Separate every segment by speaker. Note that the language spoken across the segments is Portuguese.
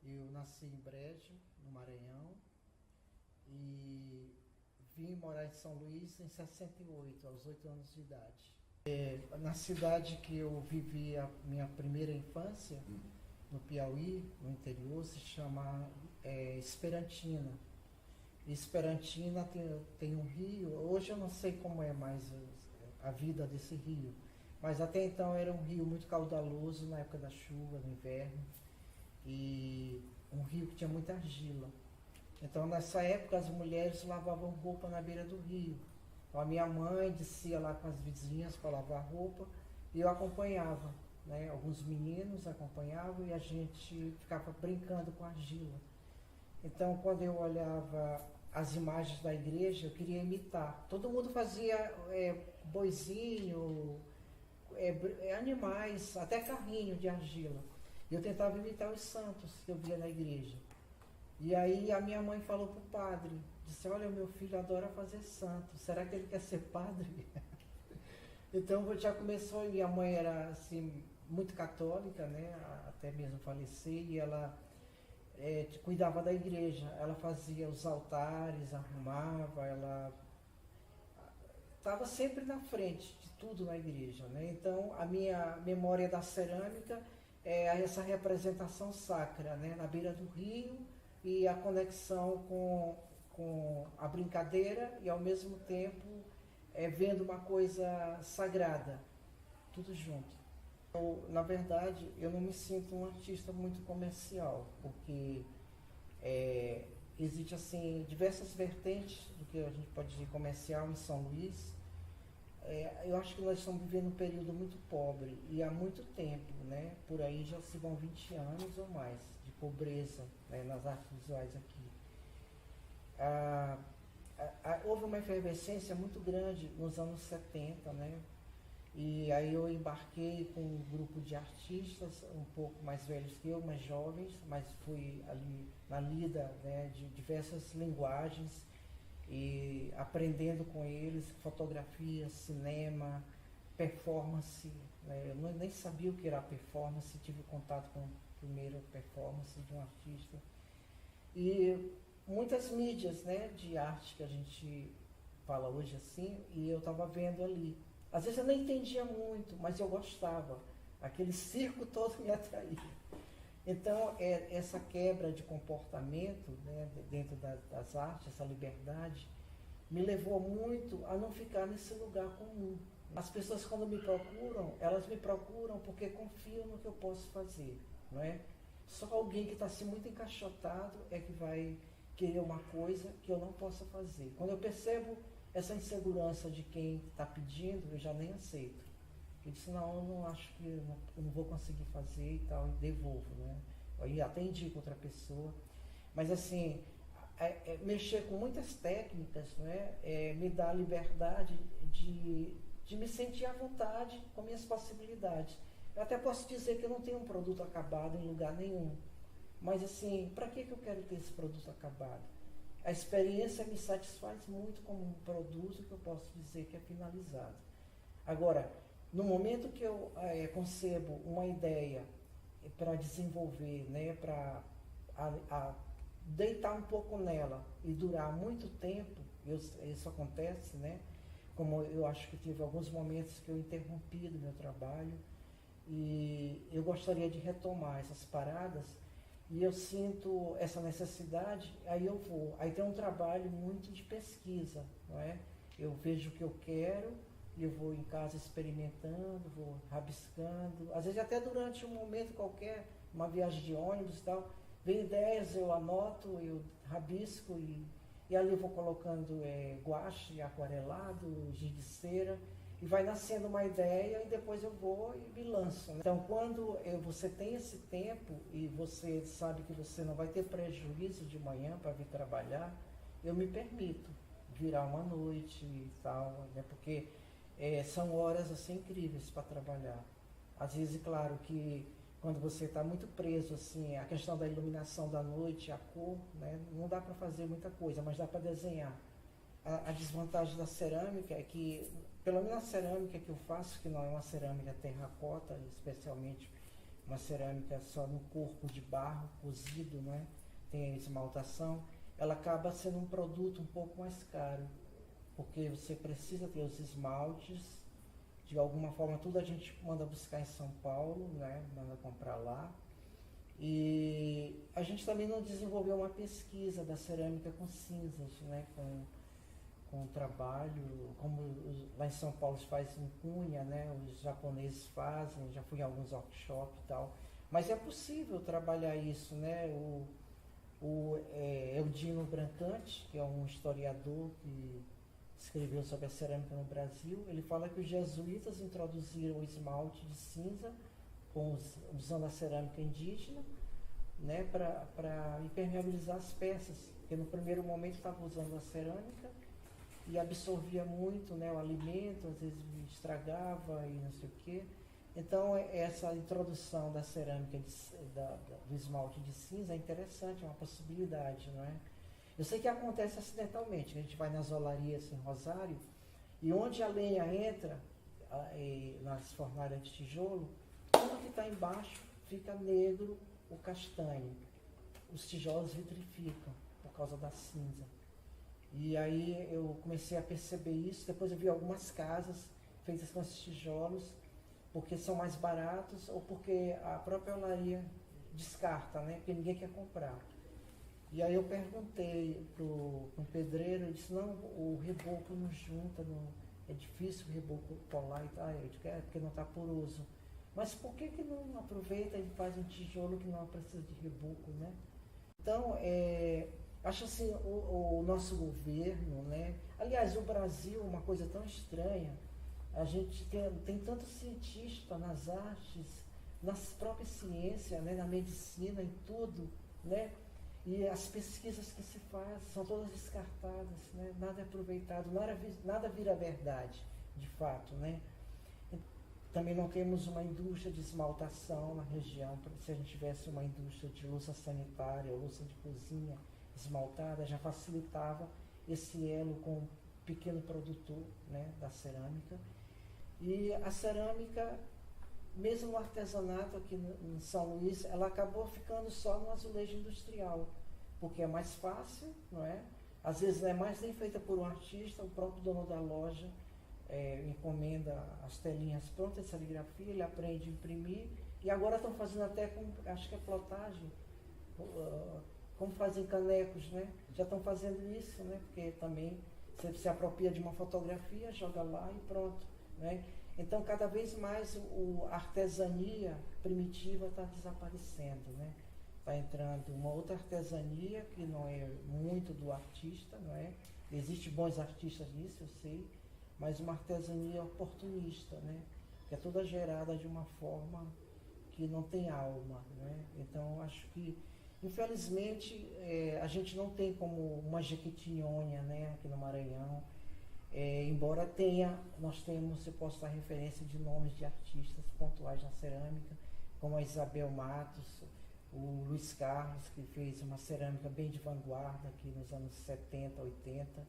Speaker 1: Eu nasci em Brejo, no Maranhão, e vim morar em São Luís em 68, aos 8 anos de idade. Na cidade que eu vivi a minha primeira infância, no Piauí, no interior, se chama Esperantina. Esperantina tem um rio, hoje eu não sei como é mais a vida desse rio, mas até então era um rio muito caudaloso na época da chuva, no inverno, e um rio que tinha muita argila. Então nessa época as mulheres lavavam roupa na beira do rio. Então a minha mãe descia lá com as vizinhas para lavar roupa e eu acompanhava, né? Alguns meninos acompanhavam e a gente ficava brincando com argila. Então quando eu olhava as imagens da igreja, eu queria imitar. Todo mundo fazia boizinho, animais, até carrinho de argila. Eu tentava imitar os santos que eu via na igreja. E aí a minha mãe falou para o padre, disse, olha, meu filho adora fazer santo, será que ele quer ser padre? Então já começou, minha mãe era assim, muito católica, né, até mesmo falecer, e ela cuidava da igreja, ela fazia os altares, arrumava, ela estava sempre na frente de tudo na igreja, né? Então a minha memória da cerâmica é essa representação sacra, né, na beira do rio, e a conexão com a brincadeira e ao mesmo tempo vendo uma coisa sagrada, tudo junto. Na verdade, eu não me sinto um artista muito comercial, porque existe assim diversas vertentes do que a gente pode dizer comercial em São Luís. Eu acho que nós estamos vivendo um período muito pobre e há muito tempo, né? Por aí já se vão 20 anos ou mais de pobreza, né, nas artes visuais aqui. Houve uma efervescência muito grande nos anos 70, né? E aí eu embarquei com um grupo de artistas um pouco mais velhos que eu, mais jovens, mas fui ali na lida, né, de diversas linguagens e aprendendo com eles fotografia, cinema, performance, né? Eu nem sabia o que era performance, tive contato com a primeira performance de um artista. E muitas mídias, né, de arte que a gente fala hoje assim, e eu estava vendo ali. Às vezes eu nem entendia muito, mas eu gostava. Aquele circo todo me atraía. Então, essa quebra de comportamento, né, dentro das artes, essa liberdade, me levou muito a não ficar nesse lugar comum. As pessoas, quando me procuram, elas me procuram porque confiam no que eu posso fazer, não é? Só alguém que está assim, muito encaixotado é que vai querer uma coisa que eu não possa fazer. Quando eu percebo essa insegurança de quem está pedindo, eu já nem aceito. Eu disse, não, eu não acho que eu não vou conseguir fazer e tal, e devolvo, né? Aí até indico outra pessoa. Mas assim, mexer com muitas técnicas, né, me dá a liberdade de me sentir à vontade com minhas possibilidades. Eu até posso dizer que eu não tenho um produto acabado em lugar nenhum. Mas assim, para que eu quero ter esse produto acabado? A experiência me satisfaz muito como um produto que eu posso dizer que é finalizado. Agora, no momento que eu concebo uma ideia para desenvolver, né, para deitar um pouco nela e durar muito tempo, isso acontece, né? Como eu acho que tive alguns momentos que eu interrompi do meu trabalho e eu gostaria de retomar essas paradas e eu sinto essa necessidade, aí eu vou. Aí tem um trabalho muito de pesquisa, não é? Eu vejo o que eu quero e eu vou em casa experimentando, vou rabiscando, às vezes até durante um momento qualquer, uma viagem de ônibus e tal, vem ideias, eu anoto, eu rabisco e ali eu vou colocando guache, aquarelado, giz de cera, e vai nascendo uma ideia e depois eu vou e me lanço. Né? Então quando você tem esse tempo e você sabe que você não vai ter prejuízo de manhã para vir trabalhar, eu me permito virar uma noite e tal, né? Porque são horas assim incríveis para trabalhar. Às vezes, claro que quando você está muito preso, assim, a questão da iluminação da noite, a cor, né, não dá para fazer muita coisa, mas dá para desenhar. A desvantagem da cerâmica é que, pelo menos a cerâmica que eu faço, que não é uma cerâmica terracota, especialmente uma cerâmica só no corpo de barro cozido, né? Tem a esmaltação, ela acaba sendo um produto um pouco mais caro, porque você precisa ter os esmaltes, de alguma forma tudo a gente manda buscar em São Paulo, né? Manda comprar lá. E a gente também não desenvolveu uma pesquisa da cerâmica com cinzas, né? Com o trabalho, como lá em São Paulo se faz em Cunha, né? Os japoneses fazem, já fui em alguns workshops e tal. Mas é possível trabalhar isso, né? O Eudino Brancante, que é um historiador que escreveu sobre a cerâmica no Brasil, ele fala que os jesuítas introduziram o esmalte de cinza usando a cerâmica indígena, né, para impermeabilizar as peças, porque no primeiro momento estava usando a cerâmica e absorvia muito, né, o alimento, às vezes estragava e não sei o quê. Então essa introdução da cerâmica, do esmalte de cinza é interessante, é uma possibilidade, não é? Eu sei que acontece acidentalmente, a gente vai nas olarias em Rosário, e onde a lenha entra, nas fornalhas de tijolo, tudo que está embaixo fica negro ou castanho. Os tijolos vitrificam por causa da cinza. E aí eu comecei a perceber isso, depois eu vi algumas casas feitas com esses tijolos, porque são mais baratos ou porque a própria olaria descarta, né? Porque ninguém quer comprar. E aí eu perguntei para um pedreiro, ele disse, não, o reboco não junta, é difícil o reboco colar e tal. Eu disse, porque não está poroso. Mas por que não aproveita e faz um tijolo que não precisa de reboco, né? Então, acho assim, o nosso governo, né? Aliás, o Brasil, uma coisa tão estranha, a gente tem tanto cientista nas artes, nas próprias ciências, né? Na medicina, em tudo, né? E as pesquisas que se fazem são todas descartadas, né? Nada é aproveitado, nada vira verdade, de fato, né? Também não temos uma indústria de esmaltação na região. Se a gente tivesse uma indústria de louça sanitária ou louça de cozinha esmaltada, já facilitava esse elo com o pequeno produtor, né, da cerâmica. E a cerâmica, mesmo no artesanato aqui em São Luís, ela acabou ficando só no azulejo industrial, porque é mais fácil, não é? Às vezes não é mais nem feita por um artista, o próprio dono da loja encomenda as telinhas prontas de serigrafia, ele aprende a imprimir, e agora estão fazendo até com, acho que é plotagem, como fazem canecos, né? Já estão fazendo isso, né? Porque também você se apropria de uma fotografia, joga lá e pronto, né? Então, cada vez mais a artesania primitiva está desaparecendo, né? Está entrando uma outra artesania que não é muito do artista, não é? Existem bons artistas nisso, eu sei, mas uma artesania oportunista, né? Que é toda gerada de uma forma que não tem alma, né? Então, acho que, infelizmente, a gente não tem como uma Jequitinhonha, né? Aqui no Maranhão. Embora nós temos, eu posso dar referência de nomes de artistas pontuais na cerâmica, como a Isabel Matos, o Luiz Carlos, que fez uma cerâmica bem de vanguarda aqui nos anos 70, 80,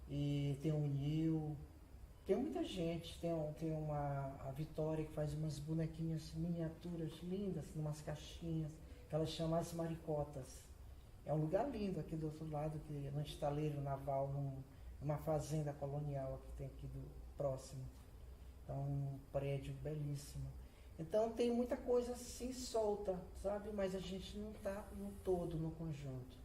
Speaker 1: e tem o Nil, tem muita gente, tem a Vitória, que faz umas bonequinhas miniaturas lindas, umas caixinhas, que ela chama as maricotas. É um lugar lindo aqui do outro lado, no estaleiro naval, numa fazenda colonial que tem aqui próximo. Então, um prédio belíssimo. Então, tem muita coisa assim solta, sabe? Mas a gente não está no todo, no conjunto.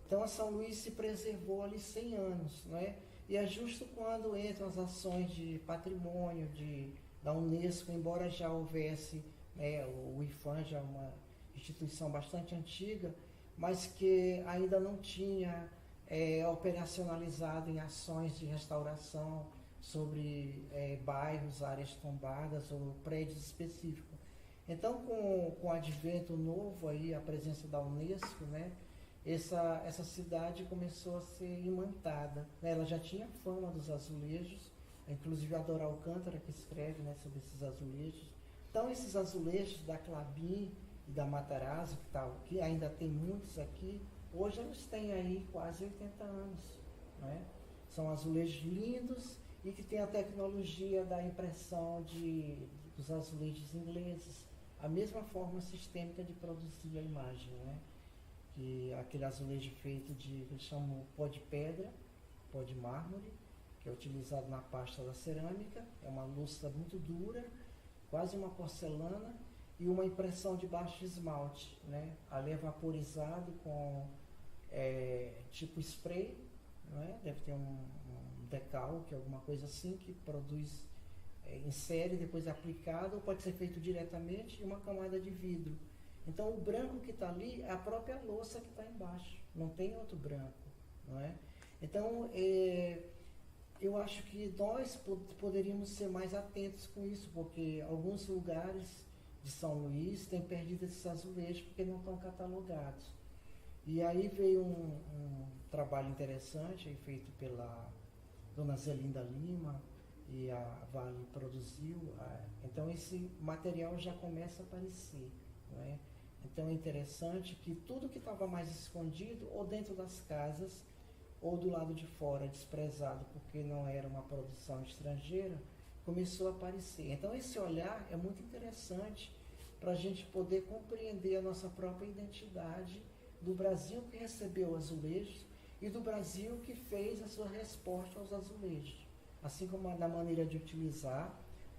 Speaker 1: Então, a São Luís se preservou ali 100 anos, não é? E é justo quando entram as ações de patrimônio da Unesco, embora já houvesse, o IPHAN já é uma instituição bastante antiga, mas que ainda não tinha operacionalizado em ações de restauração sobre bairros, áreas tombadas ou prédios específicos. Então, com o advento novo aí, a presença da Unesco, né, essa cidade começou a ser imantada, né? Ela já tinha fama dos azulejos, inclusive a Dora Alcântara, que escreve, né, sobre esses azulejos. Então, esses azulejos da Clabin e da Matarazzo, que ainda tem muitos aqui, hoje eles têm aí quase 80 anos, né? São azulejos lindos e que tem a tecnologia da impressão dos azulejos ingleses, a mesma forma sistêmica de produzir a imagem, né? Que aquele azulejo feito de, que eles chamam pó de pedra, pó de mármore, que é utilizado na pasta da cerâmica, é uma louça muito dura, quase uma porcelana, e uma impressão de baixo esmalte, né? Ali é vaporizado com tipo spray, não é? Deve ter um decalque, alguma coisa assim, que produz em série, depois é aplicado, ou pode ser feito diretamente, e uma camada de vidro. Então o branco que está ali é a própria louça que está embaixo, não tem outro branco, não é? Então eu acho que nós poderíamos ser mais atentos com isso, porque alguns lugares de São Luís têm perdido esses azulejos porque não estão catalogados. E aí veio um trabalho interessante feito pela dona Zelinda Lima, e a Vale produziu. Então esse material já começa a aparecer, não é? Então é interessante que tudo que estava mais escondido, ou dentro das casas, ou do lado de fora, desprezado porque não era uma produção estrangeira, começou a aparecer. Então esse olhar é muito interessante para a gente poder compreender a nossa própria identidade do Brasil que recebeu azulejos e do Brasil que fez a sua resposta aos azulejos. Assim como na maneira de utilizar,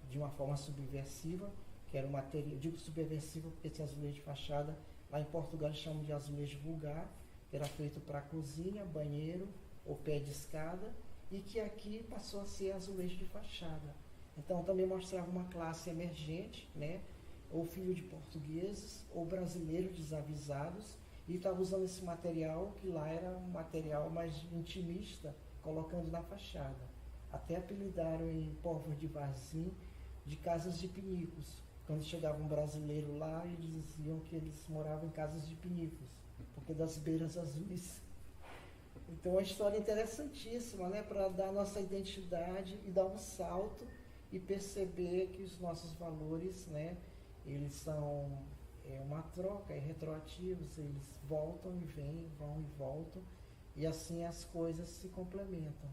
Speaker 1: de uma forma subversiva, que era o material, digo subversivo porque esse azulejo de fachada, lá em Portugal eles chamam de azulejo vulgar, que era feito para cozinha, banheiro ou pé de escada, e que aqui passou a ser azulejo de fachada. Então também mostrava uma classe emergente, né? Ou filho de portugueses, ou brasileiros desavisados, e estava usando esse material, que lá era um material mais intimista, colocando na fachada. Até apelidaram em Póvoa de Varzim de casas de pinicos. Quando chegava um brasileiro lá, eles diziam que eles moravam em casas de pinicos, porque das beiras azuis. Então é uma história interessantíssima, né, para dar nossa identidade e dar um salto e perceber que os nossos valores, né, eles são uma troca, retroativos, eles voltam e vêm, vão e voltam, e assim as coisas se complementam.